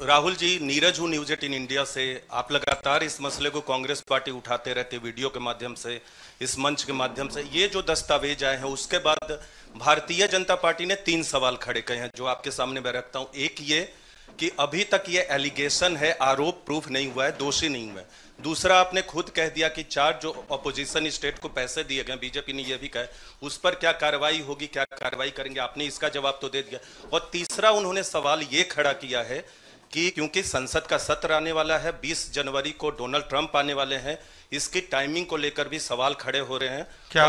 राहुल जी, नीरज हूँ news 18 India से। आप लगातार इस मसले को कांग्रेस पार्टी उठाते रहते, वीडियो के माध्यम से, इस मंच के माध्यम से। ये जो दस्तावेज आए हैं उसके बाद भारतीय जनता पार्टी ने 3 सवाल खड़े किए हैं जो आपके सामने मैं रखता हूँ। एक ये कि अभी तक ये एलिगेशन है, आरोप प्रूफ नहीं हुआ है, दोषी नहीं हुआ है। दूसरा, आपने खुद कह दिया कि 4 जो अपोजिशन स्टेट को पैसे दिए गए, बीजेपी ने यह भी कहा, उस पर क्या कार्रवाई होगी, क्या कार्रवाई करेंगे, आपने इसका जवाब तो दे दिया। और तीसरा, उन्होंने सवाल ये खड़ा किया है कि क्योंकि संसद का सत्र आने वाला है, 20 जनवरी को डोनाल्ड ट्रंप आने वाले हैं, इसकी टाइमिंग को लेकर भी सवाल खड़े हो रहे हैं। क्या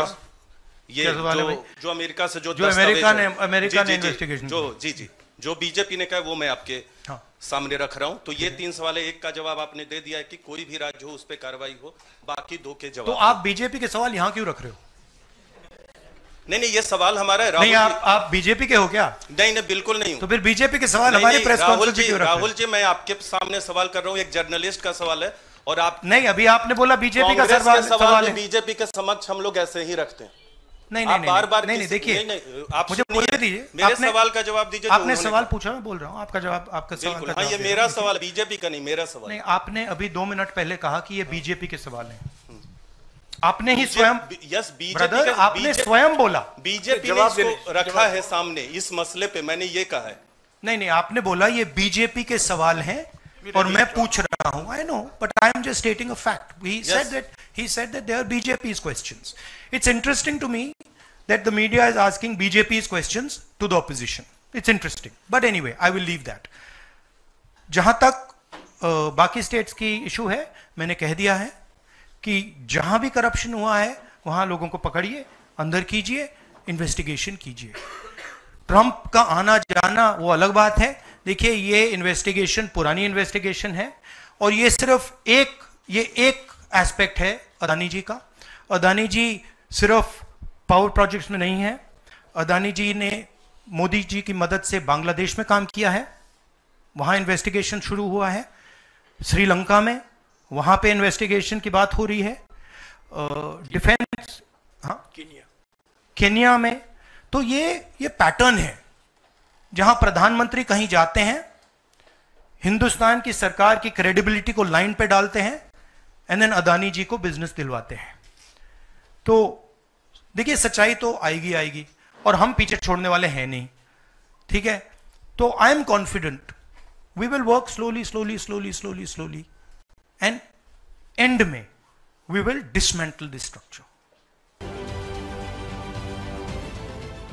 ये जो अमेरिका से जो अमेरिका ने इन्वेस्टिगेशन जो बीजेपी ने कहा वो मैं आपके सामने रख रहा हूं। तो ये 3 सवाल है। एक का जवाब आपने दे दिया है कि कोई भी राज्य हो उस पर कार्रवाई हो, बाकी 2 के जवाब। तो आप बीजेपी के सवाल यहां क्यों रख रहे हो? नहीं, ये सवाल हमारा है। नहीं, आप बीजेपी के हो क्या? नहीं, बिल्कुल नहीं हूं। तो फिर बीजेपी के सवाल हमारे प्रेस कॉन्फ्रेंस में क्यों रख रहे हो? राहुल जी, मैं आपके सामने सवाल कर रहा हूं, एक जर्नलिस्ट का सवाल है। और आप नहीं, अभी आपने बोला बीजेपी का सवाल है। बीजेपी के समक्ष हम लोग ऐसे ही रखते हैं। नहीं, बार-बार नहीं, देखिए, आप मुझे बोलने दीजिए। मेरे सवाल का जवाब दीजिए। आपने सवाल पूछा, मैं बोल रहा हूं, आपका जवाब, आपका सवाल का जवाब। ये मेरा सवाल, बीजेपी का नहीं, मेरा सवाल। नहीं, आपने अभी 2 मिनट पहले कहा कि ये बीजेपी के सवाल हैं। आपने ही स्वयं, यस, ब्रदर, आपने स्वयं बोला बीजेपी ने इसको रखा है सामने इस मसले पे, मैंने ये कहा है। नहीं, आपने बोला ये बीजेपी के सवाल हैं और मैं पूछ रहा हूं। I know, but I am just stating a fact. He said that they are BJP's questions. It's interesting to me that the media is asking BJP's questions to the opposition. It's interesting. But anyway, I will leave that. जहां तक बाकी states की issue है, मैंने कह दिया है कि जहां भी करप्शन हुआ है वहां लोगों को पकड़िए, अंदर कीजिए, इन्वेस्टिगेशन कीजिए। ट्रंप का आना जाना वो अलग बात है। देखिए, ये इन्वेस्टिगेशन पुरानी इन्वेस्टिगेशन है और ये सिर्फ एक एस्पेक्ट है अदानी जी का। अदानी जी सिर्फ पावर प्रोजेक्ट्स में नहीं है। अदानी जी ने मोदी जी की मदद से बांग्लादेश में काम किया है, वहां इन्वेस्टिगेशन शुरू हुआ है। श्रीलंका में, वहां पे इन्वेस्टिगेशन की बात हो रही है। डिफेंस, केन्या में। तो ये पैटर्न है जहां प्रधानमंत्री कहीं जाते हैं, हिंदुस्तान की सरकार की क्रेडिबिलिटी को लाइन पे डालते हैं, एंड देन अदानी जी को बिजनेस दिलवाते हैं। तो देखिए, सच्चाई तो आएगी और हम पीछे छोड़ने वाले हैं नहीं, ठीक है? तो I am confident we will work slowly and and में we will dismantle this structure.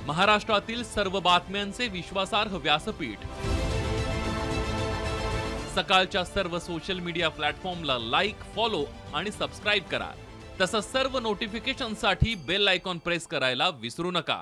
महाराष्ट्रातील सर्व बातम्यांचे विश्वासार्ह व्यासपीठ, सकाळच्या सर्व सोशल मीडिया प्लॅटफॉर्मला लाईक, फॉलो आणि सबस्क्राईब करा। तसंच सर्व नोटिफिकेशनसाठी बेल आयकॉन प्रेस करायला विसरू नका।